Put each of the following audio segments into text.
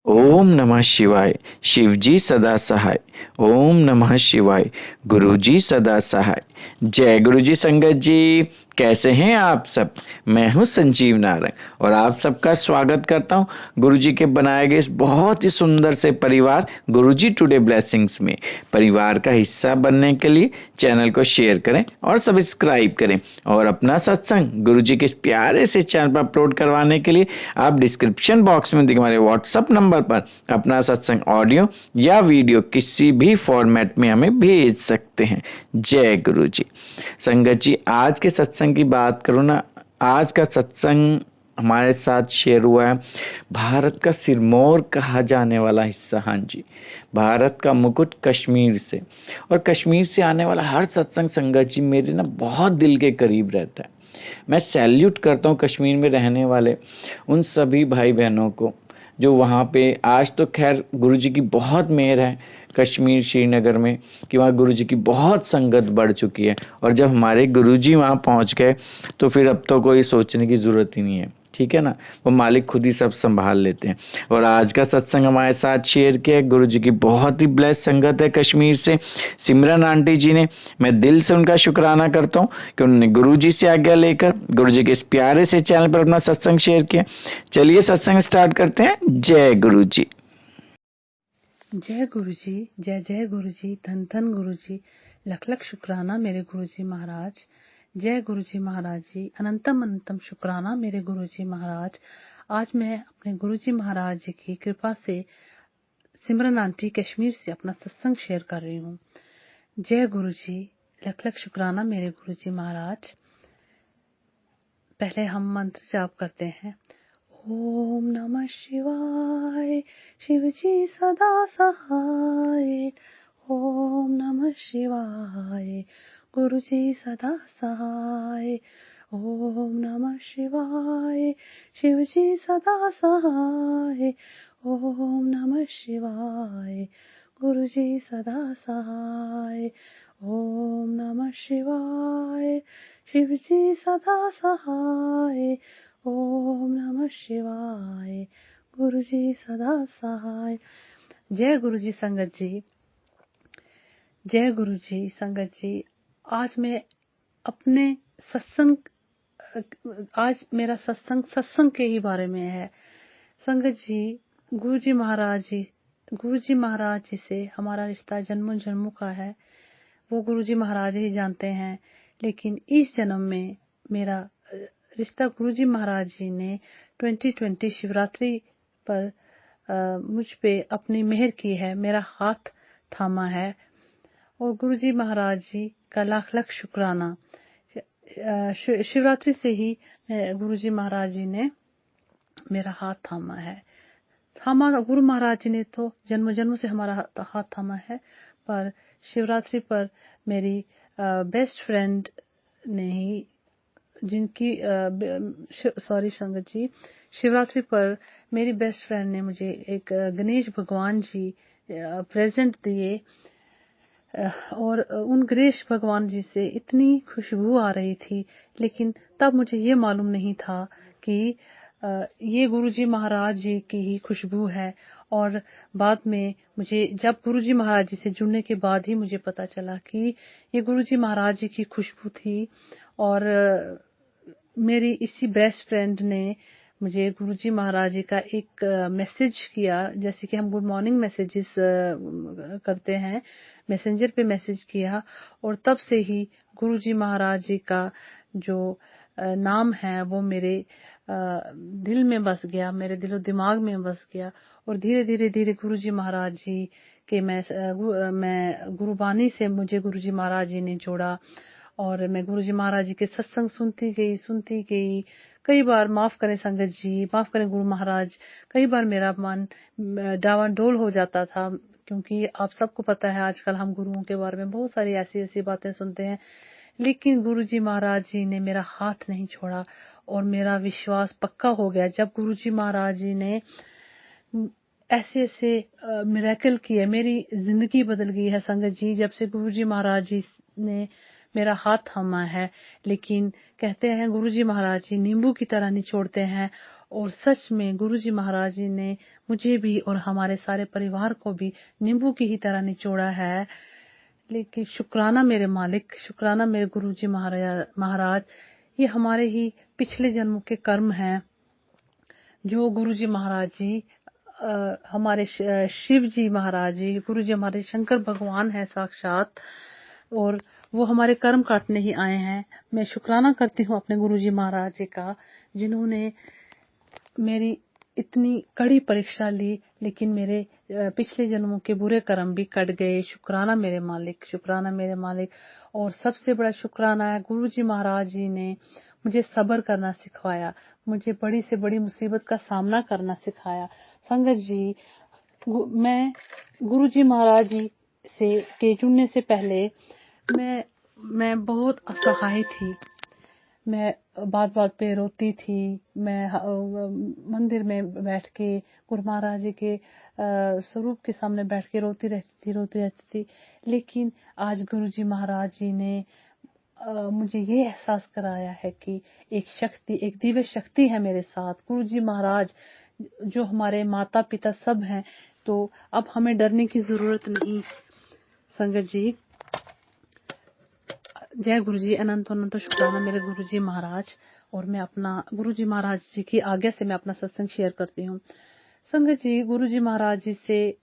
ओम नमः शिवाय। शिवजी सदा सहाय। ओम नमः शिवाय। गुरुजी सदा सहाय। जय गुरुजी संगत जी। कैसे हैं आप सब? मैं हूं संजीव नारायण और आप सबका स्वागत करता हूं गुरुजी के बनाए गए इस बहुत ही सुंदर से परिवार गुरुजी टुडे ब्लेसिंग्स में। परिवार का हिस्सा बनने के लिए चैनल को शेयर करें और सब्सक्राइब करें और अपना सत्संग गुरुजी के इस प्यारे से चैनल पर अपलोड करवाने के लिए आप डिस्क्रिप्शन बॉक्स में दिखे हमारे व्हाट्सएप नंबर पर अपना सत्संग ऑडियो या वीडियो किसी भी फॉर्मेट में हमें भेज सकते हैं। जय गुरु जी। संगत जी, आज के सत्संग की बात करूँ ना, आज का सत्संग हमारे साथ शेयर हुआ है भारत का सिरमौर कहा जाने वाला हिस्सा। हाँ जी, भारत का मुकुट कश्मीर से, और कश्मीर से आने वाला हर सत्संग संगत जी मेरे ना बहुत दिल के करीब रहता है। मैं सैल्यूट करता हूँ कश्मीर में रहने वाले उन सभी भाई बहनों को जो वहाँ पे, आज तो खैर गुरुजी की बहुत मेहर है कश्मीर श्रीनगर में कि वहाँ गुरुजी की बहुत संगत बढ़ चुकी है, और जब हमारे गुरुजी वहाँ पहुँच गए तो फिर अब तो कोई सोचने की ज़रूरत ही नहीं है। ठीक है ना, वो मालिक खुद ही सब संभाल लेते हैं। और आज का सत्संग हमारे साथ शेयर किया गुरु जी की बहुत ही ब्लेस संगत है कश्मीर से, सिमरन आंटी जी ने। मैं दिल से उनका शुक्राना करता हूँ कि उन्होंने गुरु जी से आज्ञा लेकर गुरु जी के इस प्यारे से चैनल पर अपना सत्संग शेयर किया। चलिए सत्संग स्टार्ट करते हैं। जय गुरु जी। जय गुरु जी, जय जय गुरु जी, धन धन गुरु जी, लख लख शुक्राना मेरे गुरु जी महाराज। जय गुरु जी महाराज जी, अनंतम अनंतम शुक्राना मेरे गुरु जी महाराज। आज मैं अपने गुरु जी महाराज जी की कृपा से सिमरन आंटी कश्मीर से अपना सत्संग शेयर कर रही हूँ। जय गुरु जी, लख लख शुक्राना मेरे गुरु जी महाराज। पहले हम मंत्र जाप करते हैं। ओम नमः शिवाय, शिवजी सदा सहाय। ओम नमः शिवाय, गुरुजी सदा सहाय। ओम नमः शिवाय, शिवजी सदा सहाय। ओम नमः शिवाय, गुरुजी सदा सहाय। ओम नमः शिवाय, शिवजी सदा सहाय। ओम नमः शिवाय, गुरुजी सदा सहाय। जय गुरुजी संगत जी, जय गुरुजी संगत जी। आज मैं अपने सत्संग, आज मेरा सत्संग के ही बारे में है। संगत जी, गुरुजी महाराज जी से हमारा रिश्ता जन्मों जन्मों का है। वो गुरुजी महाराज ही जानते हैं। लेकिन इस जन्म में मेरा रिश्ता गुरुजी महाराज जी ने 2020 शिवरात्रि पर मुझ पे अपनी मेहर की है, मेरा हाथ थामा है। और गुरुजी महाराज जी का लाख लाख शुक्राना। शिवरात्रि से ही गुरुजी महाराज जी ने मेरा हाथ थामा है। गुरु महाराज जी ने तो जन्म जन्म से हमारा हाथ थामा है, पर शिवरात्रि पर मेरी बेस्ट फ्रेंड ने ही, जिनकी सॉरी संगत जी, शिवरात्रि पर मेरी बेस्ट फ्रेंड ने मुझे एक गणेश भगवान जी प्रेजेंट दिए। और उन गणेश भगवान जी से इतनी खुशबू आ रही थी, लेकिन तब मुझे ये मालूम नहीं था कि ये गुरुजी महाराज जी की ही खुशबू है। और बाद में मुझे, जब गुरुजी महाराज जी से जुड़ने के बाद ही मुझे पता चला कि ये गुरुजी महाराज जी की खुशबू थी। और मेरी इसी बेस्ट फ्रेंड ने मुझे गुरुजी महाराज जी का एक मैसेज किया, जैसे कि हम गुड मॉर्निंग मैसेजेस करते हैं, मैसेंजर पे मैसेज किया। और तब से ही गुरुजी महाराज जी का जो नाम है वो मेरे दिल में बस गया, मेरे दिलो दिमाग में बस गया। और धीरे धीरे गुरुजी महाराज जी के मैं गुरुबानी से मुझे गुरुजी महाराज जी ने जोड़ा। और मैं गुरुजी महाराज जी के सत्संग सुनती गई। कई बार, माफ करें संगत जी, माफ करें गुरु महाराज, कई बार मेरा मन डावाडोल हो जाता था, क्योंकि आप सबको पता है आजकल हम गुरुओं के बारे में बहुत सारी ऐसी बातें सुनते हैं। लेकिन गुरुजी महाराज जी ने मेरा हाथ नहीं छोड़ा और मेरा विश्वास पक्का हो गया जब गुरुजी महाराज जी ने ऐसे मिरेकल किए। मेरी जिंदगी बदल गई है संगत जी, जब से गुरुजी महाराज जी ने मेरा हाथ थामा है। लेकिन कहते हैं गुरुजी महाराज जी नींबू की तरह निचोड़ते हैं और सच में गुरुजी महाराज जी ने मुझे भी और हमारे सारे परिवार को भी नींबू की ही तरह निचोड़ा है। लेकिन शुक्राना मेरे मालिक, शुक्राना मेरे गुरुजी महाराज, ये हमारे ही पिछले जन्मों के कर्म हैं जो गुरुजी महाराज जी हमारे शिव जी महाराज जी, गुरुजी हमारे शंकर भगवान है साक्षात, और वो हमारे कर्म काटने ही आए हैं। मैं शुक्राना करती हूँ अपने गुरुजी महाराज जी का, जिन्होंने मेरी इतनी कड़ी परीक्षा ली, लेकिन मेरे पिछले जन्मों के बुरे कर्म भी कट गए। शुक्राना मेरे मालिक, शुक्राना मेरे मालिक। और सबसे बड़ा शुक्राना है गुरुजी महाराज जी ने मुझे सब्र करना सिखाया, मुझे बड़ी से बड़ी मुसीबत का सामना करना सिखाया। संगत जी, मैं गुरुजी महाराज जी से के जुड़ने से पहले मैं बहुत असहाय थी। मैं बात बात पे रोती थी। मैं मंदिर में बैठ के गुरु महाराज जी के स्वरूप के सामने बैठ के रोती रहती थी। लेकिन आज गुरुजी महाराज जी ने मुझे ये एहसास कराया है कि एक दिव्य शक्ति है मेरे साथ। गुरुजी महाराज जो हमारे माता पिता सब हैं, तो अब हमें डरने की जरूरत नहीं। संगत जी, जय गुरुजी, अनंत अनंत शुक्राना मेरे गुरुजी महाराज। और मैं अपना गुरुजी महाराज जी की आज्ञा से मैं अपना सत्संग शेयर करती हूँ। संगत जी, गुरुजी महाराज जी से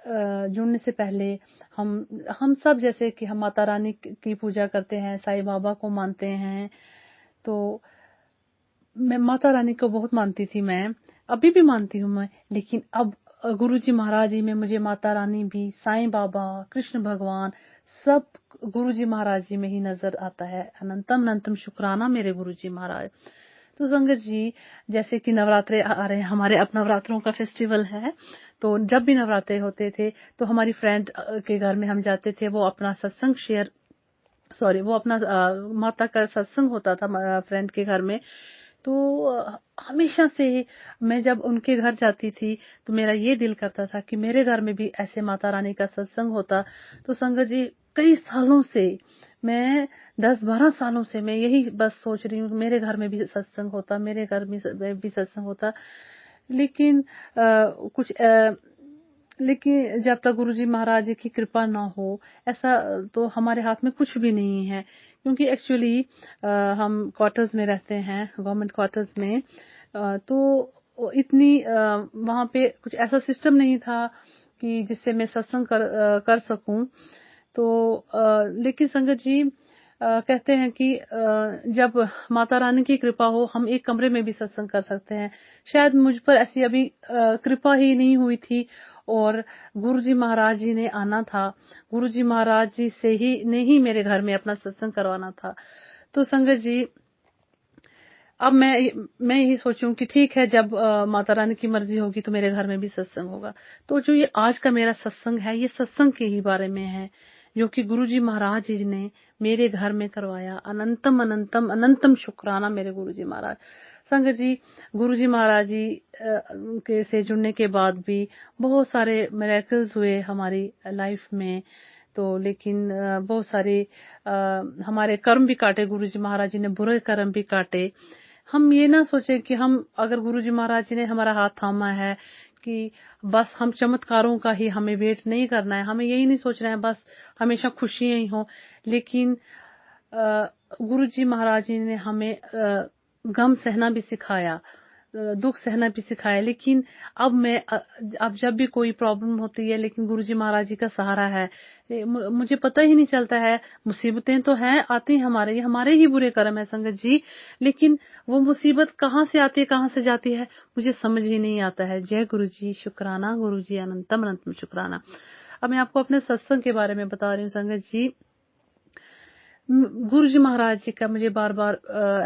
जुड़ने से पहले हम सब, जैसे कि हम माता रानी की पूजा करते हैं, साईं बाबा को मानते हैं, तो मैं माता रानी को बहुत मानती थी। मैं अभी भी मानती हूँ मैं, लेकिन अब गुरुजी महाराज जी में मुझे माता रानी भी, साईं बाबा, कृष्ण भगवान, सब गुरुजी महाराज जी में ही नजर आता है। अनंतम अनंतम शुक्राना मेरे गुरुजी महाराज। तो संगत जी, जैसे कि नवरात्रे आ रहे हैं, हमारे अब नवरात्रों का फेस्टिवल है, तो जब भी नवरात्रे होते थे तो हमारी फ्रेंड के घर में हम जाते थे। वो अपना सत्संग वो अपना माता का सत्संग होता था फ्रेंड के घर में। तो हमेशा से मैं जब उनके घर जाती थी तो मेरा ये दिल करता था कि मेरे घर में भी ऐसे माता रानी का सत्संग होता। तो संगत जी, कई सालों से, मैं 10-12 सालों से मैं यही बस सोच रही हूँ कि मेरे घर में भी सत्संग होता, मेरे घर में भी सत्संग होता। लेकिन लेकिन जब तक गुरुजी महाराज जी की कृपा ना हो, ऐसा तो हमारे हाथ में कुछ भी नहीं है। क्योंकि एक्चुअली हम क्वार्टर्स में रहते हैं, गवर्नमेंट क्वार्टर्स में, तो इतनी वहाँ पे कुछ ऐसा सिस्टम नहीं था कि जिससे मैं सत्संग कर सकूं। तो लेकिन संगत जी, कहते हैं कि जब माता रानी की कृपा हो, हम एक कमरे में भी सत्संग कर सकते हैं। शायद मुझ पर ऐसी अभी कृपा ही नहीं हुई थी, और गुरुजी महाराज जी ने आना था, गुरुजी महाराज जी से ही ने ही मेरे घर में अपना सत्संग करवाना था। तो संगत जी, अब मैं यही सोचूं कि ठीक है, जब माता रानी की मर्जी होगी तो मेरे घर में भी सत्संग होगा। तो जो ये आज का मेरा सत्संग है, ये सत्संग के ही बारे में है, जो कि गुरुजी महाराज जी ने मेरे घर में करवाया। अनंतम अनंतम अनंतम शुक्राना मेरे गुरुजी महाराज। संगत जी, गुरुजी महाराज जी के से जुड़ने के बाद भी बहुत सारे मिरेकल्स हुए हमारी लाइफ में। तो लेकिन बहुत सारे हमारे कर्म भी काटे गुरुजी महाराज जी ने, बुरे कर्म भी काटे। हम ये ना सोचे कि हम, अगर गुरुजी महाराज जी ने हमारा हाथ थामा है, कि बस हम चमत्कारों का ही हमें वेट नहीं करना है, हमें यही नहीं सोचना है बस हमेशा खुशियां ही हो। लेकिन गुरुजी महाराज जी ने हमें गम सहना भी सिखाया, दुख सहना भी सिखाया। लेकिन अब जब भी कोई प्रॉब्लम होती है, लेकिन गुरुजी महाराज जी का सहारा है। मुझे पता ही नहीं चलता है, मुसीबतें तो हैं, आती हैं, हमारे ही बुरे कर्म है संगत जी, लेकिन वो मुसीबत कहाँ से आती है, कहाँ से जाती है, मुझे समझ ही नहीं आता है। जय गुरुजी, शुक्राना गुरुजी, अनंतम अनंतम शुक्राना। अब मैं आपको अपने सत्संग के बारे में बता रही हूँ संगत जी। गुरुजी महाराज जी का मुझे बार बार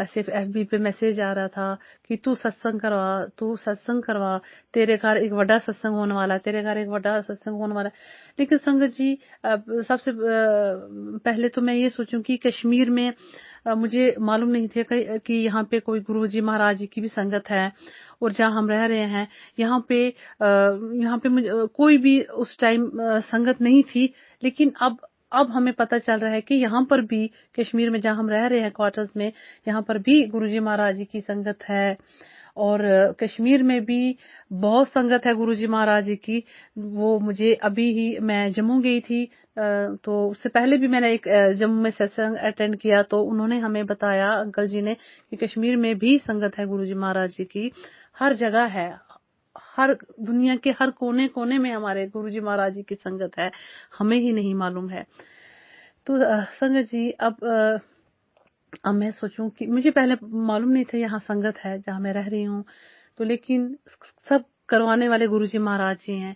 ऐसे FB पे मैसेज आ रहा था कि तू सत्संग करवा, तेरे घर एक बड़ा सत्संग होने वाला है, तेरे घर एक बड़ा सत्संग होने वाला है। लेकिन संगत जी, सबसे पहले तो मैं ये सोचूं कि कश्मीर में मुझे मालूम नहीं थे कि यहाँ पे कोई गुरुजी महाराज जी की भी संगत है, और जहाँ हम रह रहे हैं यहाँ पे मुझे कोई भी उस टाइम संगत नहीं थी। लेकिन अब हमें पता चल रहा है कि यहाँ पर भी, कश्मीर में जहाँ हम रह रहे हैं क्वार्टर्स में, यहाँ पर भी गुरुजी महाराज जी की संगत है। और कश्मीर में भी बहुत संगत है गुरुजी महाराज जी की। वो मुझे अभी ही, मैं जम्मू गई थी तो उससे पहले भी मैंने एक जम्मू में सत्संग अटेंड किया, तो उन्होंने हमें बताया, अंकल जी ने, कि कश्मीर में भी संगत है गुरुजी महाराज जी की। हर जगह है, हर दुनिया के हर कोने कोने में हमारे गुरुजी महाराज जी की संगत है, हमें ही नहीं मालूम है। तो संगत जी, अब मैं सोचूं कि मुझे पहले मालूम नहीं था यहाँ संगत है जहाँ मैं रह रही हूँ, तो लेकिन सब करवाने वाले गुरुजी महाराज जी हैं।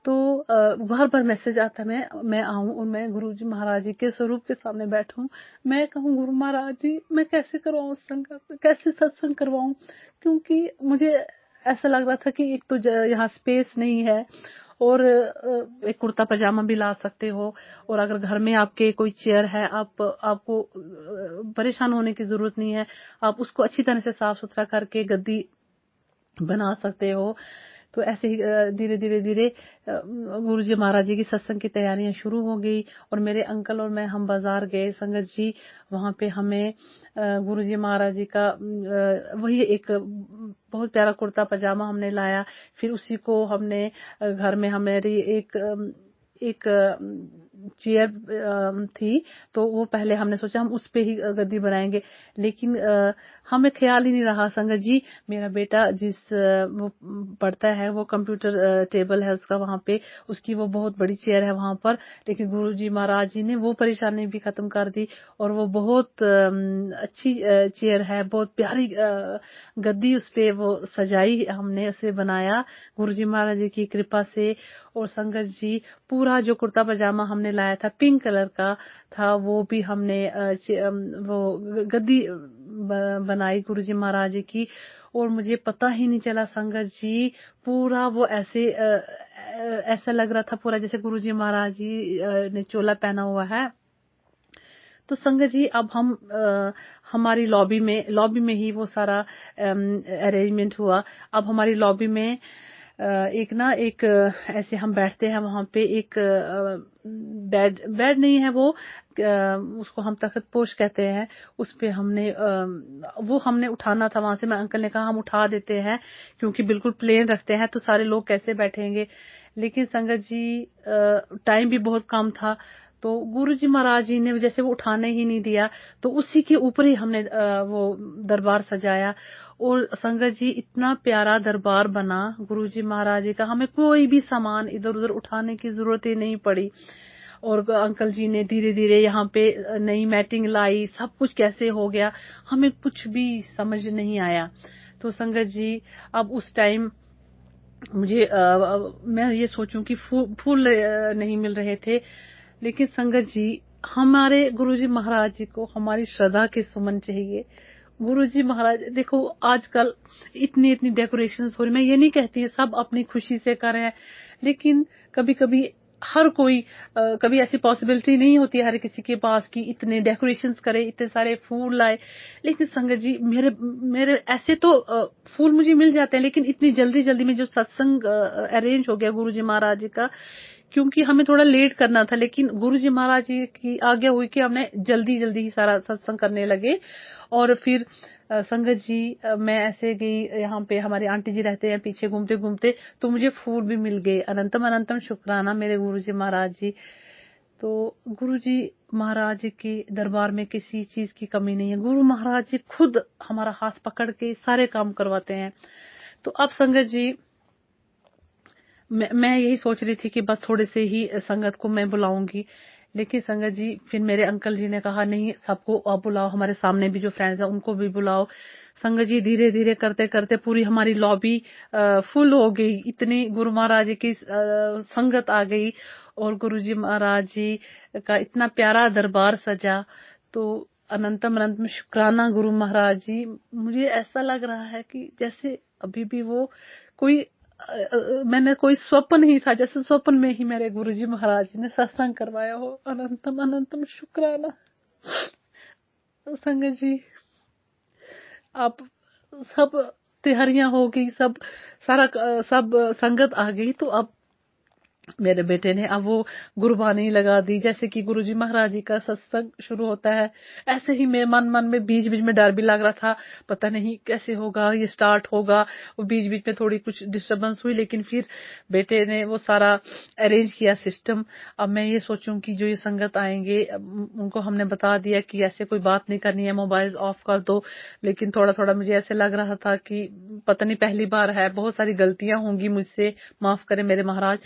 तो बार बार मैसेज आता है मैं आऊं और मैं गुरुजी महाराज जी के स्वरूप के सामने बैठूं, मैं कहूं गुरु महाराज जी मैं कैसे करवाऊं संगत, कैसे सत्संग करवाऊं, क्योंकि मुझे ऐसा लग रहा था कि एक तो यहाँ स्पेस नहीं है, और एक कुर्ता पजामा भी ला सकते हो, और अगर घर में आपके कोई चेयर है, आपको परेशान होने की जरूरत नहीं है, आप उसको अच्छी तरह से साफ सुथरा करके गद्दी बना सकते हो। तो ऐसे ही धीरे धीरे धीरे गुरुजी महाराज जी की सत्संग की तैयारियां शुरू हो गई, और मेरे अंकल और मैं, हम बाजार गए संगत जी। वहां पे हमें गुरुजी महाराज जी का वही एक बहुत प्यारा कुर्ता पजामा हमने लाया। फिर उसी को हमने घर में, हमारी एक चेयर थी, तो वो पहले हमने सोचा हम उस पे ही गद्दी बनाएंगे, लेकिन हमें ख्याल ही नहीं रहा संगत जी। मेरा बेटा जिस वो पढ़ता है, वो कंप्यूटर टेबल है उसका वहां पे, उसकी वो बहुत बड़ी चेयर है वहां पर, लेकिन गुरुजी महाराज जी ने वो परेशानी भी खत्म कर दी, और वो बहुत अच्छी चेयर है, बहुत प्यारी गद्दी उस पे वो सजाई, हमने उसे बनाया गुरुजी महाराज जी की कृपा से। और संगत जी, पूरा जो कुर्ता पजामा हमने लाया था पिंक कलर का था, वो भी हमने वो गद्दी बनाई गुरुजी महाराज जी की, और मुझे पता ही नहीं चला संगत जी, पूरा वो ऐसा लग रहा था पूरा जैसे गुरुजी महाराज जी ने चोला पहना हुआ है। तो संगत जी, अब हम हमारी लॉबी में ही वो सारा अरेंजमेंट हुआ। अब हमारी लॉबी में एक ऐसे हम बैठते हैं वहां पे, एक बेड नहीं है वो, उसको हम तख्त पोश कहते हैं, उस पे वो हमने उठाना था वहां से। मैं अंकल ने कहा हम उठा देते हैं, क्योंकि बिल्कुल प्लेन रखते हैं तो सारे लोग कैसे बैठेंगे। लेकिन संगत जी, टाइम भी बहुत कम था, तो गुरुजी महाराज जी ने जैसे वो उठाने ही नहीं दिया, तो उसी के ऊपर ही हमने वो दरबार सजाया। और संगत जी, इतना प्यारा दरबार बना गुरुजी महाराज जी का, हमें कोई भी सामान इधर उधर उठाने की जरूरत ही नहीं पड़ी। और अंकल जी ने धीरे धीरे यहाँ पे नई मैटिंग लाई, सब कुछ कैसे हो गया हमें कुछ भी समझ नहीं आया। तो संगत जी, अब उस टाइम मुझे मैं ये सोचूं कि फूल नहीं मिल रहे थे, लेकिन संगत जी, हमारे गुरुजी महाराज जी को हमारी श्रद्धा के सुमन चाहिए। गुरुजी महाराज, देखो आजकल इतनी इतनी डेकोरेशंस हो रही, मैं ये नहीं कहती सब अपनी खुशी से कर रहे हैं, लेकिन कभी कभी हर कोई कभी ऐसी पॉसिबिलिटी नहीं होती है हर किसी के पास कि इतने डेकोरेशंस करे, इतने सारे फूल लाए। लेकिन संगत जी, मेरे ऐसे तो फूल मुझे मिल जाते हैं, लेकिन इतनी जल्दी जल्दी में जो सत्संग अरेंज हो गया गुरुजी महाराज जी का, क्योंकि हमें थोड़ा लेट करना था, लेकिन गुरुजी महाराज जी की आज्ञा हुई कि हमने जल्दी जल्दी ही सारा सत्संग करने लगे। और फिर संगत जी, मैं ऐसे गई, यहाँ पे हमारी आंटी जी रहते हैं पीछे, घूमते घूमते तो मुझे फूल भी मिल गए। अनंतम अनंतम शुक्राना मेरे गुरुजी महाराज जी। तो गुरुजी महाराज जी के दरबार में किसी चीज की कमी नहीं है, गुरु महाराज जी खुद हमारा हाथ पकड़ के सारे काम करवाते हैं। तो अब संगत जी, मैं यही सोच रही थी कि बस थोड़े से ही संगत को मैं बुलाऊंगी, लेकिन संगत जी फिर मेरे अंकल जी ने कहा नहीं, सबको आप बुलाओ, हमारे सामने भी जो फ्रेंड्स हैं उनको भी बुलाओ। संगत जी, धीरे धीरे करते करते पूरी हमारी लॉबी फुल हो गई, इतनी गुरु महाराज जी की संगत आ गई, और गुरुजी महाराज जी का इतना प्यारा दरबार सजा। तो अनंतम अनंतम शुक्राना गुरु महाराज जी। मुझे ऐसा लग रहा है कि जैसे अभी भी वो कोई मैंने कोई स्वप्न ही था, जैसे स्वप्न में ही मेरे गुरुजी महाराज जी ने सत्संग करवाया हो। अनंतम अनंतम शुक्राना। संगत जी, आप सब तैयारियां हो गई, सब संगत आ गई, तो अब मेरे बेटे ने अब वो गुरबानी लगा दी, जैसे कि गुरुजी महाराज जी का सत्संग शुरू होता है। ऐसे ही मेरे मन में बीच बीच में डर भी लग रहा था, पता नहीं कैसे होगा, ये स्टार्ट होगा। वो बीच बीच में थोड़ी कुछ डिस्टरबेंस हुई, लेकिन फिर बेटे ने वो सारा अरेंज किया सिस्टम। अब मैं ये सोचूं कि जो ये संगत आएंगे, उनको हमने बता दिया कि ऐसे कोई बात नहीं करनी है, मोबाइल ऑफ कर दो। लेकिन थोड़ा थोड़ा मुझे ऐसे लग रहा था कि पता नहीं, पहली बार है, बहुत सारी गलतियां होंगी मुझसे, माफ करें मेरे महाराज।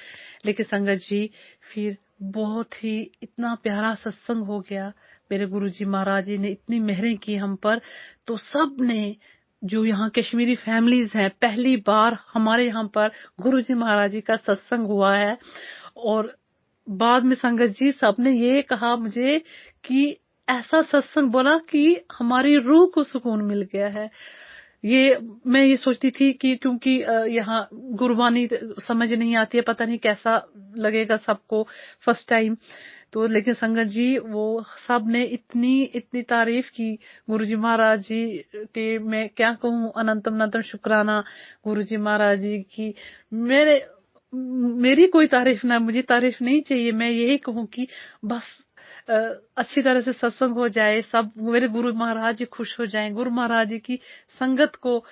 लेकिन संगत जी, फिर बहुत ही इतना प्यारा सत्संग हो गया। मेरे गुरुजी महाराज जी ने इतनी मेहरें की हम पर, तो सब ने, जो यहाँ कश्मीरी फैमिलीज हैं, पहली बार हमारे यहाँ पर गुरुजी महाराज जी का सत्संग हुआ है। और बाद में संगत जी सबने ये कहा मुझे कि ऐसा सत्संग बोला कि हमारी रूह को सुकून मिल गया है। ये मैं ये सोचती थी कि क्योंकि यहाँ गुरबानी समझ नहीं आती है, पता नहीं कैसा लगेगा सबको फर्स्ट टाइम। तो लेकिन संगत जी, वो सब ने इतनी इतनी तारीफ की गुरुजी महाराज जी के, मैं क्या कहूँ, अनंतम अनंतम शुक्राना गुरुजी महाराज जी की। मेरी कोई तारीफ ना, मुझे तारीफ नहीं चाहिए, मैं यही कहूँ कि बस अच्छी तरह से सत्संग हो जाए, सब मेरे गुरु महाराज जी खुश हो जाएं, गुरु महाराज जी की संगत को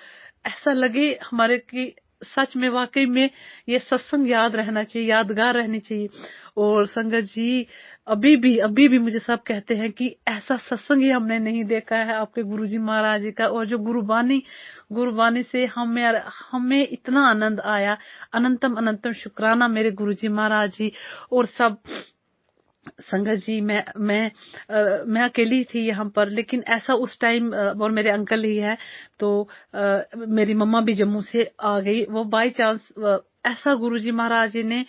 ऐसा लगे हमारे कि सच में वाकई में ये सत्संग याद रहना चाहिए, यादगार रहनी चाहिए। और संगत जी, अभी भी मुझे सब कहते हैं कि ऐसा सत्संग ही हमने नहीं देखा है आपके गुरुजी महाराज जी का। और जो गुरुबानी से हमें इतना आनंद आया। अनंतम अनंतम शुक्राना मेरे गुरुजी महाराज जी। और सब संगत जी, मैं अकेली थी यहाँ पर, लेकिन ऐसा उस टाइम, और मेरे अंकल ही है, तो मेरी मम्मा भी जम्मू से आ गई। वो बाय चांस ऐसा गुरुजी महाराज जी ने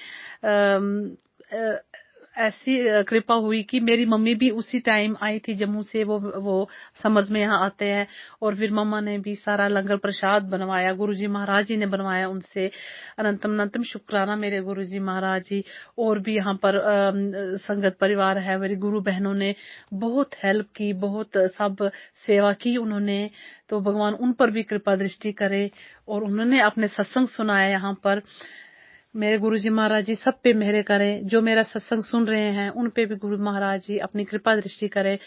ऐसी कृपा हुई कि मेरी मम्मी भी उसी टाइम आई थी जम्मू से। वो समर्स में यहाँ आते हैं। और फिर मम्मा ने भी सारा लंगर प्रसाद बनवाया, गुरुजी महाराज जी ने बनवाया उनसे। अनंतम अनंतम शुक्राना मेरे गुरुजी महाराज जी। और भी यहाँ पर संगत परिवार है, मेरी गुरु बहनों ने बहुत हेल्प की, बहुत सब सेवा की उन्होंने। तो भगवान उन पर भी कृपा दृष्टि करे। और उन्होंने अपने सत्संग सुनाया यहाँ पर। मेरे गुरुजी महाराज जी सब पे मेहर करें, जो मेरा सत्संग सुन रहे हैं उन पे भी गुरु महाराज जी अपनी कृपा दृष्टि करें।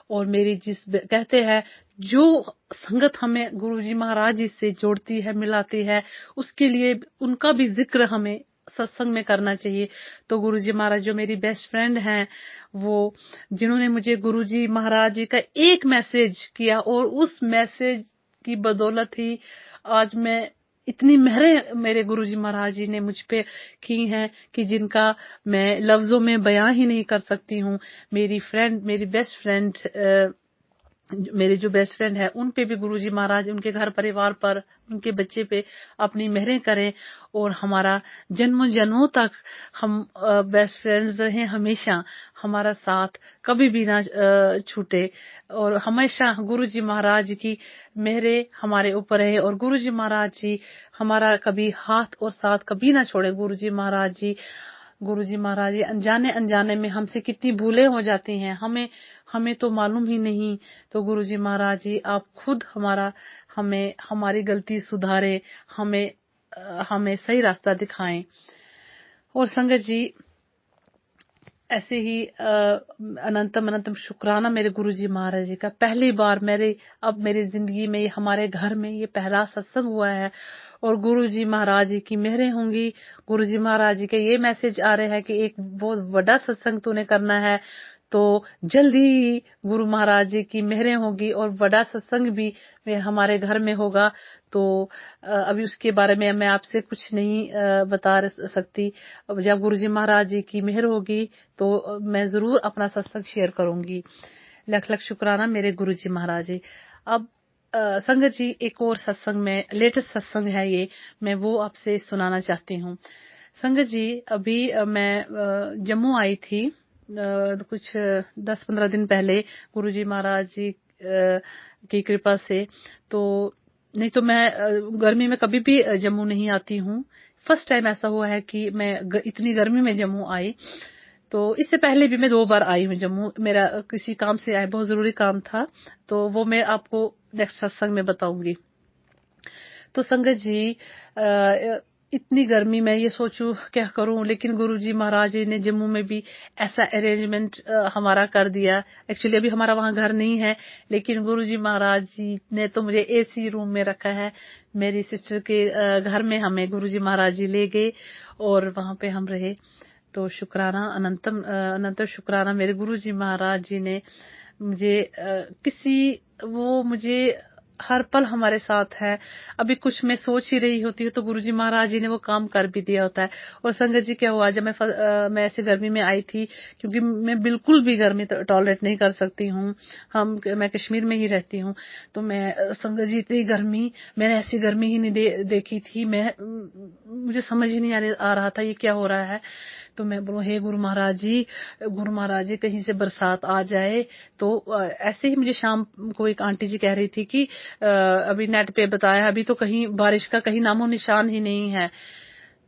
और मेरी कहते हैं, जो संगत हमें गुरुजी महाराज जी से जोड़ती है, मिलाती है, उसके लिए उनका भी जिक्र हमें सत्संग में करना चाहिए। तो गुरुजी महाराज जो मेरी बेस्ट फ्रेंड हैं, वो जिन्होंने मुझे गुरुजी महाराज जी का एक मैसेज किया, और उस मैसेज की बदौलत ही आज मैं इतनी मेहरें मेरे गुरुजी महाराज जी ने मुझ पे की हैं कि जिनका मैं लफ्जों में बयां ही नहीं कर सकती हूँ। मेरी बेस्ट फ्रेंड, मेरे जो बेस्ट फ्रेंड है, उन पे भी गुरुजी महाराज उनके घर परिवार पर, उनके बच्चे पे अपनी मेहरें करें। और हमारा जन्मों जन्मों तक हम बेस्ट फ्रेंड्स रहे, हमेशा हमारा साथ कभी भी ना छूटे। और हमेशा गुरुजी महाराज की मेहरें हमारे ऊपर है। और गुरुजी महाराज जी हमारा कभी हाथ और साथ कभी ना छोड़े। गुरुजी महाराज जी अनजाने अनजाने में हमसे कितनी भूलें हो जाती हैं, हमें तो मालूम ही नहीं। तो गुरुजी महाराज जी आप खुद हमारी गलती सुधारे, हमें सही रास्ता दिखाएं। और संगत जी, ऐसे ही अनंतम अनंतम शुक्राना मेरे गुरुजी महाराज जी का। पहली बार मेरी जिंदगी में, हमारे घर में ये पहला सत्संग हुआ है। और गुरुजी महाराज जी की मेहरें होंगी। गुरुजी महाराज जी के ये मैसेज आ रहे हैं कि एक बहुत बड़ा सत्संग तूने करना है, तो जल्दी ही गुरु महाराज जी की मेहरें होगी और बड़ा सत्संग भी हमारे घर में होगा। तो अभी उसके बारे में मैं आपसे कुछ नहीं बता सकती। अब जब गुरुजी महाराज जी की मेहर होगी तो मैं जरूर अपना सत्संग शेयर करूंगी। लख लख शुक्राना मेरे गुरुजी महाराज जी। अब संगत जी, एक और सत्संग में, लेटेस्ट सत्संग है ये, मैं वो आपसे सुनाना चाहती हूँ। संगत जी, अभी मैं जम्मू आई थी कुछ 10-15 दिन पहले, गुरुजी महाराज जी की कृपा से। तो नहीं तो मैं गर्मी में कभी भी जम्मू नहीं आती हूँ। फर्स्ट टाइम ऐसा हुआ है कि मैं इतनी गर्मी में जम्मू आई। तो इससे पहले भी मैं 2 बार आई हूँ जम्मू, मेरा किसी काम से आया, बहुत जरूरी काम था। तो वो मैं आपको नेक्स्ट सत्संग में बताऊंगी। तो संगत जी, इतनी गर्मी में ये सोचूं क्या करूं, लेकिन गुरुजी महाराज जी ने जम्मू में भी ऐसा अरेंजमेंट हमारा कर दिया। एक्चुअली अभी हमारा वहां घर नहीं है, लेकिन गुरुजी महाराज जी ने तो मुझे एसी रूम में रखा है। मेरी सिस्टर के घर में हमें गुरुजी महाराज जी ले गए और वहां पे हम रहे। तो शुक्राना, अनंत शुक्राना मेरे गुरुजी महाराज जी ने मुझे वो मुझे हर पल हमारे साथ है। अभी कुछ मैं सोच ही रही होती हूँ तो गुरुजी महाराज जी ने वो काम कर भी दिया होता है। और संगत जी क्या हुआ, जब मैं ऐसे गर्मी में आई थी, क्योंकि मैं बिल्कुल भी गर्मी टॉलरेट नहीं कर सकती हूँ, मैं कश्मीर में ही रहती हूँ, तो मैं संगत जी इतनी गर्मी, मैंने ऐसी गर्मी ही नहीं देखी थी। मुझे समझ ही नहीं आ रहा था ये क्या हो रहा है। तो मैं बोलूं, हे गुरु महाराज जी कहीं से बरसात आ जाए। तो ऐसे ही मुझे शाम को एक आंटी जी कह रही थी कि अभी नेट पे बताया, अभी तो कहीं बारिश का कहीं नामो निशान ही नहीं है।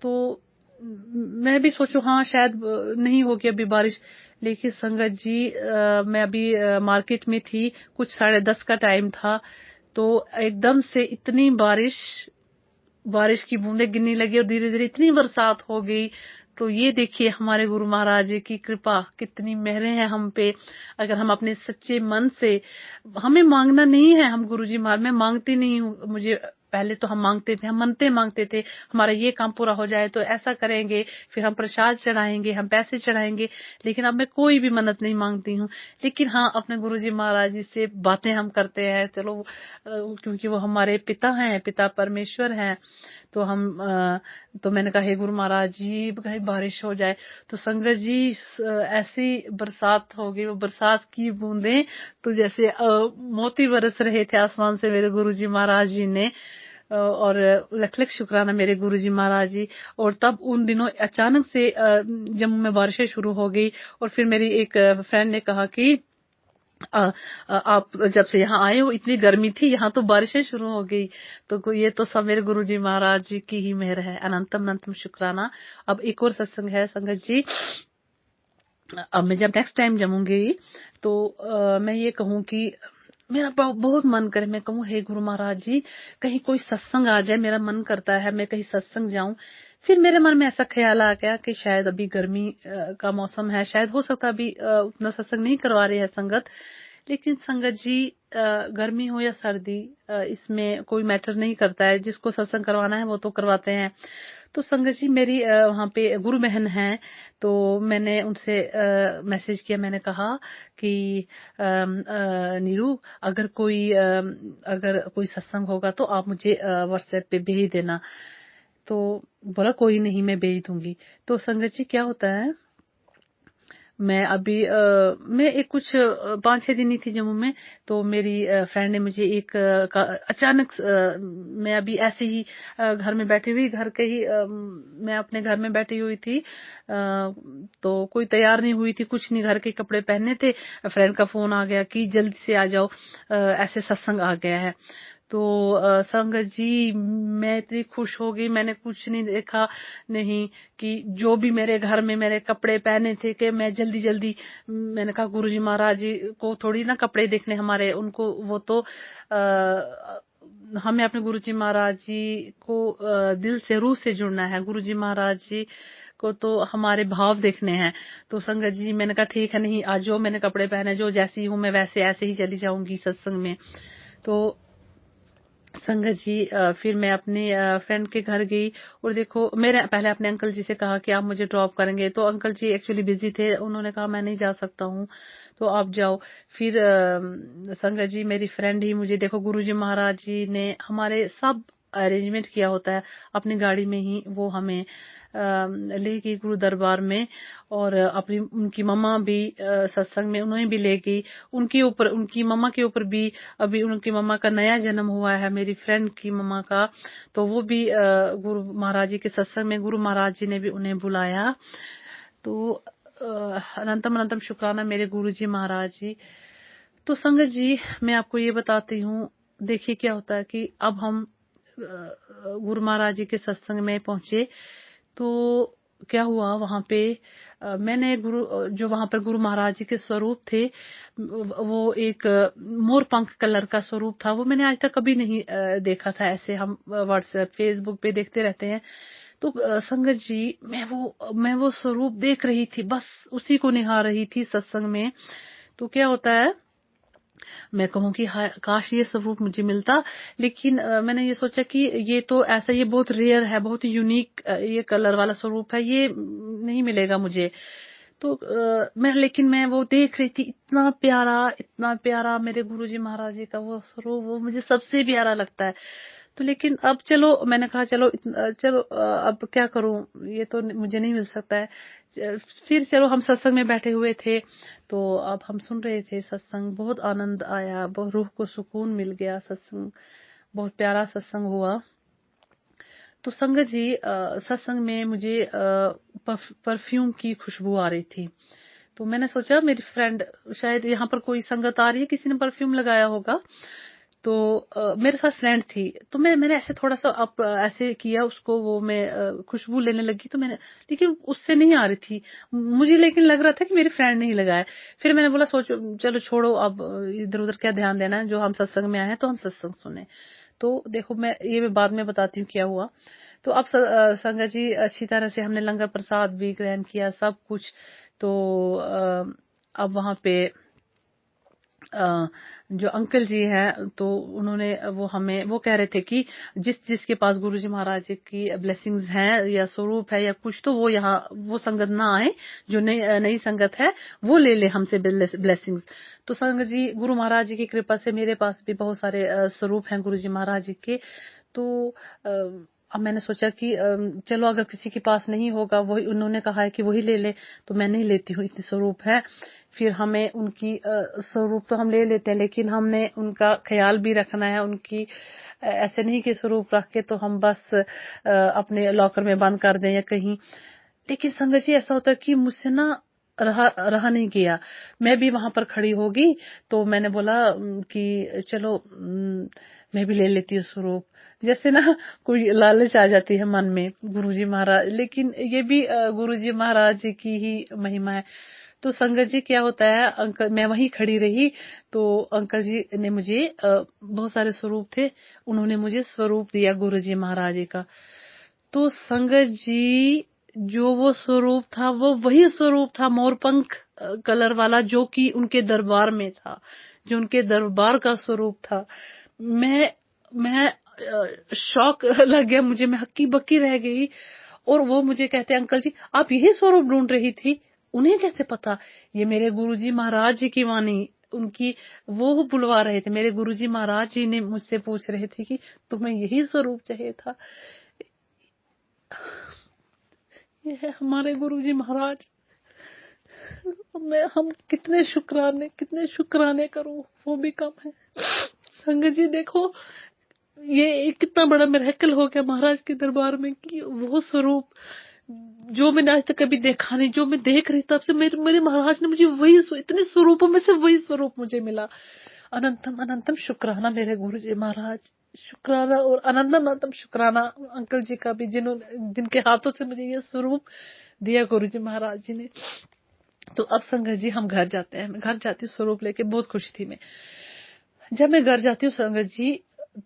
तो मैं भी सोचूं हाँ शायद नहीं होगी अभी बारिश। लेकिन संगत जी मैं अभी मार्केट में थी, कुछ 10:30 का टाइम था, तो एकदम से इतनी बारिश की बूंदें गिरने लगी और धीरे धीरे इतनी बरसात हो गई। तो ये देखिए हमारे गुरु महाराज जी की कृपा, कितनी मेहरें हैं हम पे। अगर हम अपने सच्चे मन से, हमें मांगना नहीं है, हम गुरुजी महाराज, मैं मांगती नहीं हूँ, मुझे पहले तो हम मांगते थे हमारा ये काम पूरा हो जाए तो ऐसा करेंगे, फिर हम प्रसाद चढ़ाएंगे, हम पैसे चढ़ाएंगे। लेकिन अब मैं कोई भी मन्नत नहीं मांगती हूँ। लेकिन हाँ, अपने गुरुजी महाराज जी से बातें हम करते हैं, चलो क्योंकि वो हमारे पिता हैं, पिता परमेश्वर हैं। तो मैंने कहा, हे गुरु महाराज जी कहीं बारिश हो जाए। तो संगत जी ऐसी बरसात हो गई, वो बरसात की बूंदें तो जैसे मोती बरस रहे थे आसमान से मेरे गुरुजी महाराज जी ने। और लख लख शुक्राना मेरे गुरुजी महाराज जी। और तब उन दिनों अचानक से जम्मू में बारिशें शुरू हो गई। और फिर मेरी एक फ्रेंड ने कहा कि आप जब से यहाँ आए हो इतनी गर्मी थी, यहाँ तो बारिशें शुरू हो गई। तो ये तो सब मेरे गुरुजी महाराज जी की ही मेहर है। अनंतम अनंतम शुक्राना। अब एक और सत्संग है संगत जी। अब मैं जब नेक्स्ट टाइम जमूंगी तो मैं ये कहूँ कि मेरा बहुत मन करे, मैं कहूँ, हे गुरु महाराज जी कहीं कोई सत्संग आ जाए, मेरा मन करता है मैं कहीं सत्संग जाऊं। फिर मेरे मन में ऐसा ख्याल आ गया कि शायद अभी गर्मी का मौसम है, शायद हो सकता अभी उतना सत्संग नहीं करवा रही है संगत। लेकिन संगत जी गर्मी हो या सर्दी, इसमें कोई मैटर नहीं करता है, जिसको सत्संग करवाना है वो तो करवाते हैं। तो संगत जी मेरी वहाँ पे गुरु बहन है, तो मैंने उनसे मैसेज किया, मैंने कहा कि नीरू अगर कोई सत्संग होगा तो आप मुझे व्हाट्सएप पे भेज देना। तो बोला कोई नहीं, मैं भेज दूंगी। तो संगत जी क्या होता है, मैं अभी मैं एक कुछ 5-6 दिन ही थी जम्मू में। तो मेरी फ्रेंड ने मुझे अचानक मैं अभी ऐसे ही घर में बैठी हुई, मैं अपने घर में बैठी हुई थी, तो कोई तैयार नहीं हुई थी, कुछ नहीं, घर के कपड़े पहने थे। फ्रेंड का फोन आ गया कि जल्दी से आ जाओ, ऐसे सत्संग आ गया है। तो संगत जी मैं इतनी खुश हो गई, मैंने कुछ नहीं देखा नहीं कि जो भी मेरे घर में मेरे कपड़े पहने थे कि मैं जल्दी जल्दी, मैंने कहा गुरुजी महाराज जी को थोड़ी ना कपड़े देखने हमारे, उनको वो तो हमें अपने गुरुजी महाराज जी को दिल से, रूह से जुड़ना है। गुरुजी महाराज जी को तो हमारे भाव देखने हैं। तो संगत जी मैंने कहा ठीक है, नहीं आज जो मैंने कपड़े पहने, जो जैसी हूँ मैं वैसे ऐसे ही चली जाऊंगी सत्संग में। तो संगत जी फिर मैं अपनी फ्रेंड के घर गई और देखो, मेरे पहले अपने अंकल जी से कहा कि आप मुझे ड्रॉप करेंगे। तो अंकल जी एक्चुअली बिजी थे, उन्होंने कहा मैं नहीं जा सकता हूँ, तो आप जाओ। फिर संगत जी मेरी फ्रेंड ही मुझे, देखो गुरुजी महाराज जी ने हमारे सब अरेंजमेंट किया होता है, अपनी गाड़ी में ही वो हमें ले गई गुरु दरबार में। और उनकी मम्मा भी सत्संग में उन्हें भी ले गई। उनकी मम्मा के ऊपर भी अभी उनकी मम्मा का नया जन्म हुआ है, मेरी फ्रेंड की मम्मा का, तो वो भी गुरु महाराज जी के सत्संग में गुरु महाराज जी ने भी उन्हें बुलाया। तो अनंतम अनंतम शुक्राना मेरे गुरु जी महाराज जी। तो संगत जी मैं आपको ये बताती हूँ, देखिए क्या होता है कि अब हम गुरु महाराज जी के सत्संग में पहुंचे। तो क्या हुआ वहां पे, मैंने जो वहां पर गुरु महाराज जी के स्वरूप थे, वो एक मोर पंख कलर का स्वरूप था, वो मैंने आज तक कभी नहीं देखा था। ऐसे हम व्हाट्सएप फेसबुक पे देखते रहते हैं। तो संगत जी मैं वो स्वरूप देख रही थी, बस उसी को निहार रही थी सत्संग में। तो क्या होता है, मैं कहूँ कि हाय काश ये स्वरूप मुझे मिलता, लेकिन मैंने ये सोचा कि ये तो ऐसा, ये बहुत रेयर है, बहुत यूनिक ये कलर वाला स्वरूप है, ये नहीं मिलेगा मुझे। तो लेकिन मैं वो देख रही थी, इतना प्यारा मेरे गुरुजी महाराज जी का वो स्वरूप, वो मुझे सबसे प्यारा लगता है। तो लेकिन अब चलो, मैंने कहा चलो अब क्या करूं, ये तो मुझे नहीं मिल सकता है। फिर चलो हम सत्संग में बैठे हुए थे, तो अब हम सुन रहे थे सत्संग, बहुत आनंद आया, बहुत रूह को सुकून मिल गया, सत्संग बहुत प्यारा सत्संग हुआ। तो संगत जी सत्संग में मुझे परफ्यूम की खुशबू आ रही थी। तो मैंने सोचा मेरी फ्रेंड, शायद यहाँ पर कोई संगत आ रही है, किसी ने परफ्यूम लगाया होगा। तो मेरे साथ फ्रेंड थी, तो मैंने ऐसे थोड़ा सा ऐसे किया उसको, वो मैं खुशबू लेने लगी, तो मैंने, लेकिन उससे नहीं आ रही थी मुझे, लेकिन लग रहा था कि मेरी फ्रेंड ने ही लगाया। फिर मैंने बोला सोचो चलो छोड़ो, अब इधर उधर क्या ध्यान देना है, जो हम सत्संग में आए हैं तो हम सत्संग सुने। तो देखो मैं बाद में बताती हूँ क्या हुआ। तो अब संगत जी अच्छी तरह से हमने लंगर प्रसाद भी ग्रहण किया, सब कुछ। तो अब वहां पे जो अंकल जी हैं, तो उन्होंने वो कह रहे थे कि जिसके पास गुरुजी महाराज जी की ब्लेसिंग्स हैं या स्वरूप है या कुछ, तो वो यहाँ वो संगत ना आए, जो नई संगत है वो ले ले हमसे ब्लेसिंग्स। तो संगत जी, गुरु महाराज जी की कृपा से मेरे पास भी बहुत सारे स्वरूप हैं गुरुजी महाराज जी के। तो अब मैंने सोचा कि चलो अगर किसी के पास नहीं होगा, वही उन्होंने कहा है कि वही ले ले, तो मैं नहीं लेती हूँ, इतने स्वरूप है। फिर हमें उनकी स्वरूप तो हम ले लेते हैं, लेकिन हमने उनका ख्याल भी रखना है, उनकी ऐसे नहीं कि स्वरूप रख के तो हम बस अपने लॉकर में बंद कर दें या कहीं। लेकिन संगत जी ऐसा होता है कि मुझसे ना रहा नहीं गया, मैं भी वहां पर खड़ी होगी, तो मैंने बोला कि चलो मैं भी ले लेती हूँ स्वरूप। जैसे ना कोई लालच आ जाती है मन में, गुरुजी महाराज, लेकिन ये भी गुरुजी महाराज जी की ही महिमा है। तो संगत जी क्या होता है, अंकल, मैं वहीं खड़ी रही, तो अंकल जी ने मुझे बहुत सारे स्वरूप थे, उन्होंने मुझे स्वरूप दिया गुरुजी महाराज जी का। तो संगत जी, जो वो स्वरूप था, वो वही स्वरूप था, मोरपंख कलर वाला, जो कि उनके दरबार में था, जो उनके दरबार का स्वरूप था। मैं शौक लग गया मुझे, मैं हक्की बक्की रह गई। और वो मुझे कहते, अंकल जी आप यही स्वरूप ढूंढ रही थी? उन्हें कैसे पता? ये मेरे गुरुजी महाराज जी की वाणी, उनकी, वो बुलवा रहे थे, मेरे गुरुजी महाराज जी ने मुझसे पूछ रहे थे कि तुम्हें यही स्वरूप चाहिए था। ये है हमारे गुरुजी महाराज। हम कितने शुक्राने करूं, वो भी कम है। संगत जी देखो, ये कितना बड़ा मिरेकल हो गया महाराज के दरबार में कि वो स्वरूप जो मैंने आज तक कभी देखा नहीं, जो मैं देख रही तब से मेरे महाराज ने मुझे वही, इतने स्वरूपों में से वही स्वरूप मुझे मिला। अनंतम अनंतम शुक्राना मेरे गुरुजी महाराज, शुक्राना और अनंतम अनंतम शुक्राना अंकल जी का भी, जिनके हाथों से मुझे ये स्वरूप दिया गुरुजी महाराज जी ने। तो अब संगत जी हम घर जाते हैं, मैं घर जाती हूँ स्वरूप लेके, बहुत खुश थी मैं। जब मैं घर जाती हूँ संगत जी,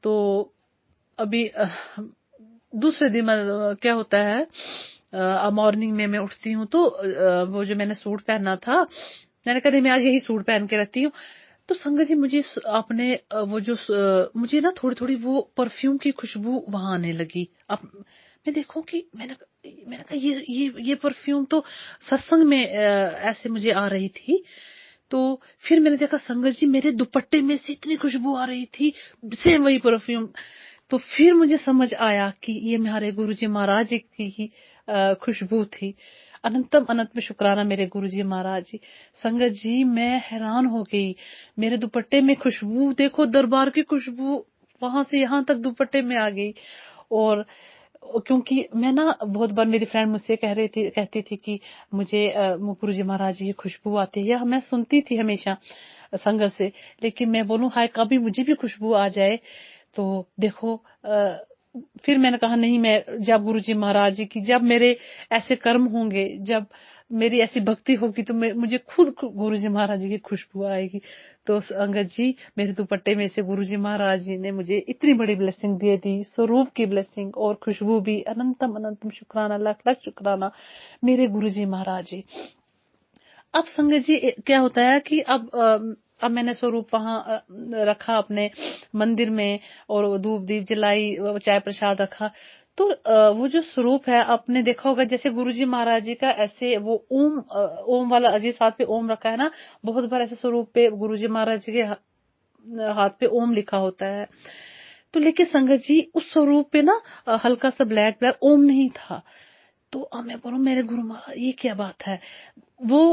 तो अभी दूसरे दिन क्या होता है, मॉर्निंग में मैं उठती हूँ, तो वो जो मैंने सूट पहना था, मैंने कहा मैं आज यही सूट पहन के रहती हूँ। तो संगत जी मुझे आपने वो जो मुझे ना थोड़ी थोड़ी वो परफ्यूम की खुशबू वहां आने लगी। अब मैं देखूं कि मैंने कहा ये परफ्यूम तो सत्संग में ऐसे मुझे आ रही थी। तो फिर मैंने देखा संगत जी, मेरे दुपट्टे में से इतनी खुशबू आ रही थी, सेम वही परफ्यूम। तो फिर मुझे समझ आया कि ये हमारे गुरुजी महाराज जी की ही खुशबू थी। अनंतम अनंत में शुक्राना मेरे गुरुजी महाराज जी। संगत जी मैं हैरान हो गई, मेरे दुपट्टे में खुशबू देखो, दरबार की खुशबू वहां से यहाँ तक दुपट्टे में आ गई। और क्योंकि मैं ना बहुत बार, मेरी फ्रेंड मुझसे कहती थी कि मुझे गुरुजी महाराज जी की खुशबू आती है, या मैं सुनती थी हमेशा संगत से, लेकिन मैं बोलूं हाय कभी मुझे भी खुशबू आ जाए। तो देखो फिर मैंने कहा नहीं, मैं जब गुरुजी महाराज जी की, जब मेरे ऐसे कर्म होंगे, जब मेरी ऐसी भक्ति होगी, तो मुझे खुद गुरुजी महाराज जी की खुशबू आएगी। तो अंगद जी, मेरे दुपट्टे में से गुरुजी महाराज जी ने मुझे इतनी बड़ी ब्लेसिंग दे दी, स्वरूप की ब्लेसिंग और खुशबू भी। अनंतम अनंतम शुक्राना, लाख लाख शुक्राना मेरे गुरुजी महाराज जी। अब संगत जी क्या होता है कि अब मैंने स्वरूप वहां रखा अपने मंदिर में, और धूप दीप जलाई, चाय प्रसाद रखा। तो वो जो स्वरूप है, आपने देखा होगा जैसे गुरुजी महाराज जी का ऐसे वो ओम वाला अजीज हाथ पे ओम रखा है ना, बहुत बार ऐसे स्वरूप पे गुरुजी महाराज जी के हाथ पे ओम लिखा होता है। तो लेकिन संगत जी उस स्वरूप पे ना हल्का सा ब्लैक ब्लैक ओम नहीं था। तो मैं बोलूं मेरे गुरु महाराज ये क्या बात है। वो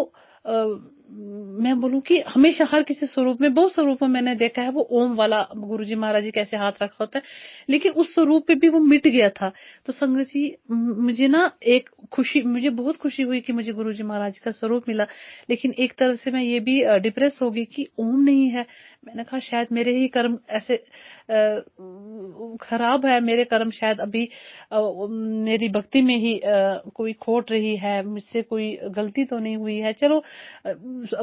मैं बोलूं कि हमेशा हर किसी स्वरूप में, बहुत स्वरूप में मैंने देखा है वो ओम वाला गुरुजी महाराज जी कैसे हाथ रखा होता है, लेकिन उस स्वरूप पे भी वो मिट गया था। तो संगत जी मुझे ना एक खुशी, मुझे बहुत खुशी हुई कि मुझे गुरुजी महाराज का स्वरूप मिला, लेकिन एक तरफ से मैं ये भी डिप्रेस हो गई कि ओम नहीं है। मैंने कहा शायद मेरे ही कर्म ऐसे खराब है, मेरे कर्म शायद अभी मेरी भक्ति में ही कोई खोट रही है, मुझसे कोई गलती तो नहीं हुई है। चलो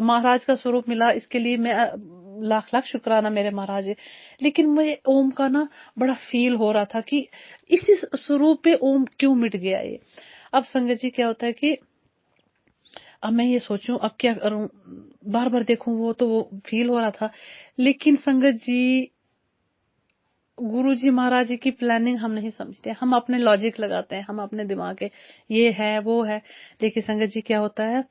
महाराज का स्वरूप मिला, इसके लिए मैं लाख लाख शुक्राना मेरे महाराज है। लेकिन मुझे ओम का ना बड़ा फील हो रहा था कि इसी स्वरूप पे ओम क्यों मिट गया ये। अब संगत जी क्या होता है कि अब मैं ये सोचूं अब क्या करूं, बार बार देखूं, वो फील हो रहा था। लेकिन संगत जी गुरुजी महाराज जी की प्लानिंग हम नहीं समझते, हम अपने लॉजिक लगाते हैं, हम अपने दिमाग के ये है वो है। लेकिन संगत जी क्या होता है,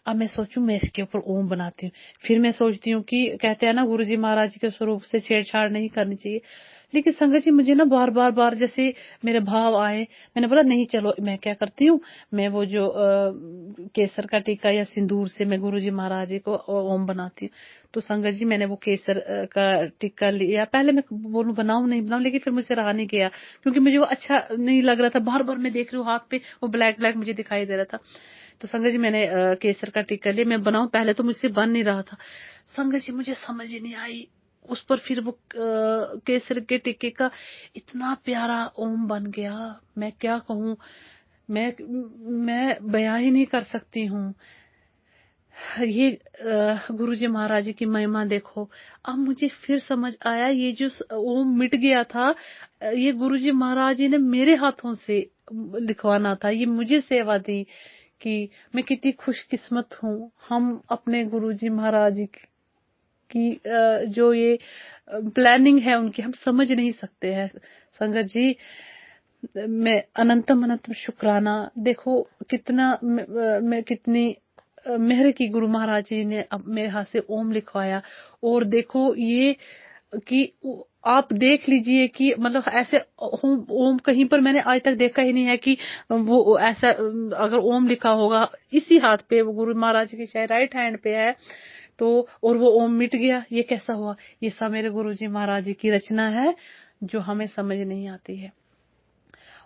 अब मैं सोचूं मैं इसके ऊपर ओम बनाती हूँ, फिर मैं सोचती हूँ कि कहते हैं ना गुरुजी महाराज जी के स्वरूप से छेड़छाड़ नहीं करनी चाहिए। लेकिन संगत जी मुझे ना बार बार बार जैसे मेरे भाव आए, मैंने बोला नहीं, चलो मैं क्या करती हूँ, मैं वो जो केसर का टीका या सिंदूर से मैं गुरुजी महाराज जी को ओम बनाती हूँ। तो संगत जी मैंने वो केसर का टीका लिया, पहले मैं बोलूं बनाऊं नहीं बनाऊं, लेकिन फिर मुझसे रहा नहीं गया, क्योंकि मुझे वो अच्छा नहीं लग रहा था। बार बार मैं देख रही हूँ हाथ पे वो ब्लैक ब्लैक मुझे दिखाई दे रहा था। तो संगत जी मैंने केसर का टीका लिया, मैं बनाऊं, पहले तो मुझसे बन नहीं रहा था। संगत जी मुझे समझ ही नहीं आई उस पर, फिर वो केसर के टीके का इतना प्यारा ओम बन गया, मैं क्या कहूँ, मैं बयां ही नहीं कर सकती हूँ। ये गुरुजी महाराज जी की महिमा देखो। अब मुझे फिर समझ आया ये जो ओम मिट गया था, ये गुरुजी महाराज जी ने मेरे हाथों से लिखवाना था, ये मुझे सेवा दी कि मैं कितनी खुशकिस्मत हूँ। हम अपने गुरुजी महाराज जी की जो ये प्लानिंग है उनकी, हम समझ नहीं सकते हैं। संगत जी मैं अनंतम अनंतम शुक्राना, देखो कितना मैं कितनी मेहर की गुरु महाराज जी ने अब मेरे हाथ से ओम लिखवाया। और देखो ये कि आप देख लीजिए कि मतलब ऐसे ओम कहीं पर मैंने आज तक देखा ही नहीं है कि वो ऐसा अगर ओम लिखा होगा इसी हाथ पे, वो गुरु महाराज की शायद राइट हैंड पे है, तो और वो ओम मिट गया, ये कैसा हुआ। ये सब मेरे गुरुजी महाराज जी की रचना है जो हमें समझ नहीं आती है।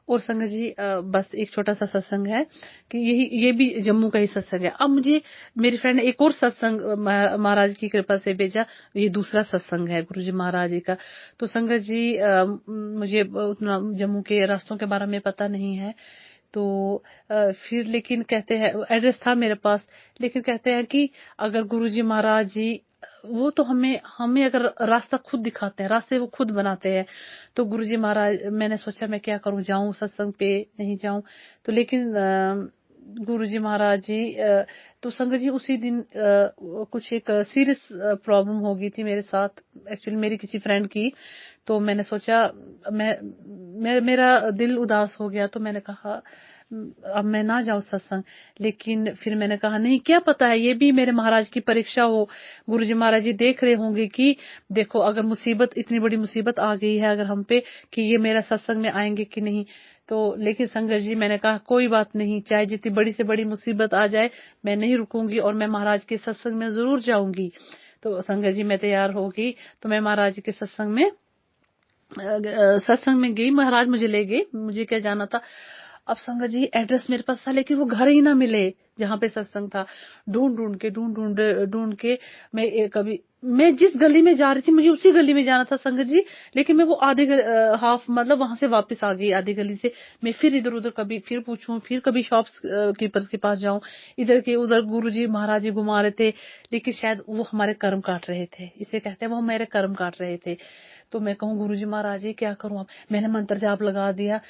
और संगत जी बस एक छोटा सा सत्संग है कि ये भी जम्मू का ही सत्संग है। अब मुझे मेरी फ्रेंड ने एक और सत्संग महाराज की कृपा से भेजा, ये दूसरा सत्संग है गुरुजी महाराज जी का। तो संगत जी मुझे उतना जम्मू के रास्तों के बारे में पता नहीं है, तो फिर लेकिन कहते हैं एड्रेस था मेरे पास, लेकिन कहते हैं कि अगर गुरुजी महाराज जी वो तो हमें अगर रास्ता खुद दिखाते हैं, रास्ते वो खुद बनाते हैं। तो गुरुजी महाराज, मैंने सोचा मैं क्या करूं, जाऊं सत्संग पे नहीं जाऊं। तो लेकिन गुरुजी महाराज जी तो संगत जी उसी दिन कुछ एक सीरियस प्रॉब्लम हो गई थी मेरे साथ, एक्चुअली मेरी किसी फ्रेंड की। तो मैंने सोचा मेरा दिल उदास हो गया, तो मैंने कहा अब मैं ना जाऊं सत्संग। लेकिन फिर मैंने कहा नहीं, क्या पता है ये भी मेरे महाराज की परीक्षा हो, गुरुजी महाराज जी देख रहे होंगे कि देखो अगर मुसीबत, इतनी बड़ी मुसीबत आ गई है अगर हम पे, कि ये मेरा सत्संग में आएंगे कि नहीं। तो लेकिन संगत जी मैंने कहा कोई बात नहीं, चाहे जितनी बड़ी से बड़ी मुसीबत आ जाए मैं नहीं रुकूंगी और मैं महाराज के सत्संग में जरूर जाऊंगी। तो संगत जी मैं तैयार होगी, तो मैं महाराज जी के सत्संग में गई, महाराज मुझे ले गए, मुझे क्या जाना था। अब संगत जी एड्रेस मेरे पास था लेकिन वो घर ही ना मिले जहाँ पे सत्संग था। ढूंढ के कभी मैं जिस गली में जा रही थी मुझे उसी गली में जाना था संगत जी, लेकिन मैं वो हाफ मतलब वहां से वापस आ गई आधी गली से। मैं फिर इधर उधर कभी फिर पूछूं, फिर कभी शॉप्स कीपर्स के पास जाऊं, इधर के उधर गुरुजी महाराज जी घुमा रहे थे, लेकिन शायद वो हमारे कर्म काट रहे थे। इसे कहते हैं वो मेरे कर्म काट रहे थे। तो मैं कहूँ गुरुजी महाराज जी क्या करूं अब, मैंने मंत्र जाप लगा दिया।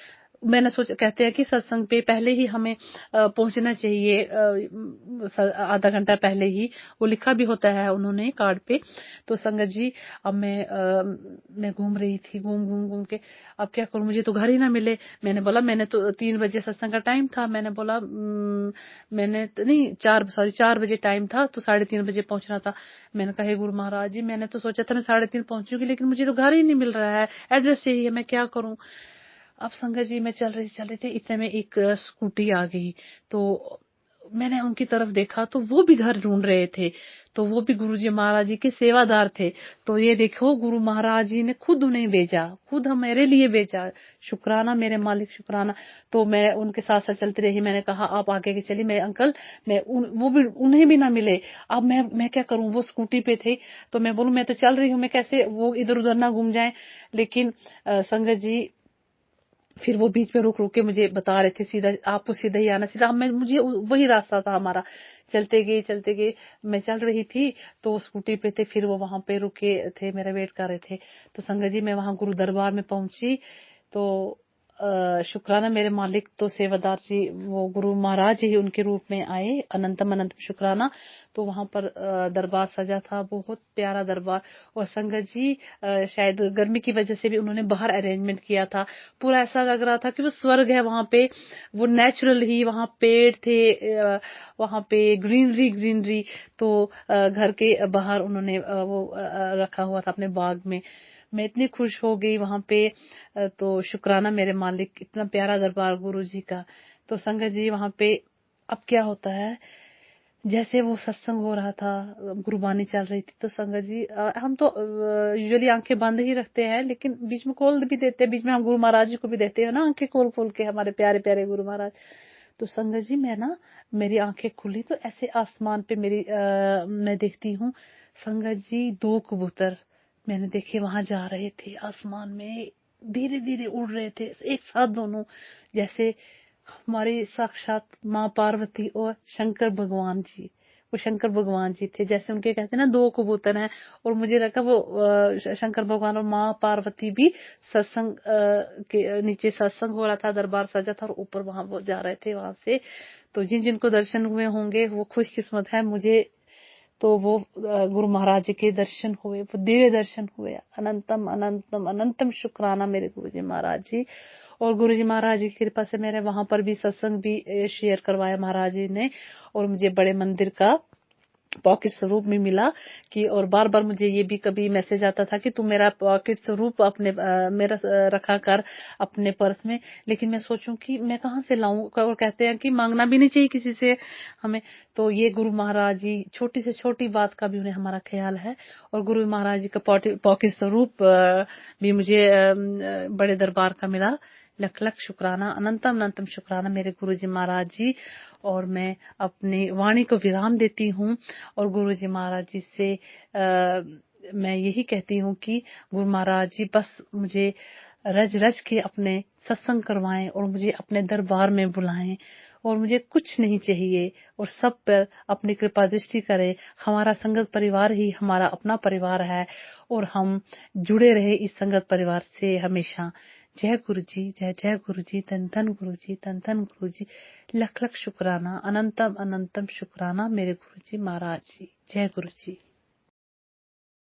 मैंने कहते हैं कि सत्संग पे पहले ही हमें पहुंचना चाहिए, आधा घंटा पहले ही, वो लिखा भी होता है उन्होंने कार्ड पे। तो संगत जी अब मैं घूम रही थी, घूम के अब क्या करूं, मुझे तो घर ही ना मिले। मैंने बोला मैंने तो 3 बजे सत्संग का टाइम था, मैंने बोला मैंने तो नहीं 4 बजे टाइम था तो 3:30 बजे पहुंचना था। मैंने कहा हे गुरु महाराज जी मैंने तो सोचा था मैं 3:30 पहुंचूंगी, लेकिन मुझे तो घर ही नहीं मिल रहा है, एड्रेस चाहिए, मैं क्या करूं। अब संगत जी मैं चल रही थी, इतने में एक स्कूटी आ गई। तो मैंने उनकी तरफ देखा तो वो भी घर ढूंढ रहे थे, तो वो भी गुरुजी महाराज जी के सेवादार थे। तो ये देखो गुरु महाराज जी ने खुद उन्हें भेजा, खुद हम मेरे लिए भेजा। शुक्राना मेरे मालिक, शुक्राना। तो मैं उनके साथ साथ चलती रही। मैंने कहा आप आगे के चलिए, मैं अंकल वो भी उन्हें भी ना मिले। अब मैं क्या करूं, वो स्कूटी पे थे। तो मैं बोलूं मैं तो चल रही हूँ, मैं कैसे वो इधर उधर ना घूम जाए। लेकिन संगत जी फिर वो बीच में रुक के मुझे बता रहे थे सीधा आपको सीधा ही आना, सीधा मुझे वही रास्ता था हमारा। चलते गए, मैं चल रही थी तो वो स्कूटी पे थे, फिर वो वहां पे रुके थे, मेरा वेट कर रहे थे। तो संगत जी मैं वहां गुरु दरबार में पहुंची। तो शुक्राना मेरे मालिक, तो सेवादार जी वो गुरु महाराज जी उनके रूप में आए, अनंतम शुक्राना। तो वहां पर दरबार सजा था, बहुत प्यारा दरबार। और संगत जी शायद गर्मी की वजह से भी उन्होंने बाहर अरेंजमेंट किया था, पूरा ऐसा लग रहा था कि वो स्वर्ग है वहां पे। वो नेचुरल ही वहां पेड़ थे, वहां पे ग्रीनरी। तो घर के बाहर उन्होंने वो रखा हुआ था अपने बाग में। मैं इतनी खुश हो गई वहां पे। तो शुक्राना मेरे मालिक, इतना प्यारा दरबार गुरु जी का। तो संगत जी वहां पे अब क्या होता है, जैसे वो सत्संग हो रहा था, गुरबानी चल रही थी, तो संगत जी हम तो यूजुअली आंखें बंद ही रखते हैं, लेकिन बीच में खोल भी देते हैं, बीच में हम गुरु महाराज जी को भी देते हैं ना आंखें खोल के, हमारे प्यारे प्यारे गुरु महाराज। तो संगत जी मेरी आंखें खुली तो ऐसे आसमान पे मैं देखती हूँ संगत जी 2 कबूतर मैंने देखे वहां जा रहे थे, आसमान में धीरे धीरे उड़ रहे थे एक साथ दोनों, जैसे हमारी साक्षात माँ पार्वती और शंकर भगवान जी। वो शंकर भगवान जी थे, जैसे उनके कहते हैं ना 2 कबूतर हैं। और मुझे लगा वो शंकर भगवान और माँ पार्वती भी सत्संग के नीचे सत्संग हो रहा था, दरबार सजा था और ऊपर वहां वो जा रहे थे वहां से। तो जिनको दर्शन हुए होंगे वो खुशकिस्मत है। मुझे तो वो गुरु महाराज जी के दर्शन हुए, वो दिव्य दर्शन हुए। अनंतम शुक्राना मेरे गुरु जी महाराज जी। और गुरु जी महाराज जी की कृपा से मेरे वहां पर भी सत्संग भी शेयर करवाया महाराज जी ने, और मुझे बड़े मंदिर का पॉकेट स्वरूप में मिला कि, और बार बार मुझे ये भी कभी मैसेज आता था कि तू मेरा पॉकेट स्वरूप मेरा रखा कर अपने पर्स में। लेकिन मैं सोचूं कि मैं कहाँ से लाऊं, और कहते हैं कि मांगना भी नहीं चाहिए किसी से हमें। तो ये गुरु महाराज जी छोटी से छोटी बात का भी उन्हें हमारा ख्याल है। और गुरु महाराज जी का पॉकेट स्वरूप भी मुझे बड़े दरबार का मिला। लख शुक्राना, अनंतम शुक्राना मेरे गुरु जी महाराज जी। और मैं अपनी वाणी को विराम देती हूँ और गुरु जी महाराज जी से मैं यही कहती हूँ कि गुरु महाराज जी बस मुझे रज के अपने सत्संग करवाएं और मुझे अपने दरबार में बुलाएं, और मुझे कुछ नहीं चाहिए, और सब पर अपनी कृपा दृष्टि करें। हमारा संगत परिवार ही हमारा अपना परिवार है, और हम जुड़े रहे इस संगत परिवार से हमेशा। जय गुरु जी, जय गुरु जी, धन गुरु जी, धन गुरु जी। लख शुक्राना, अनंतम शुक्राना मेरे गुरु जी महाराज जी। जय गुरु जी।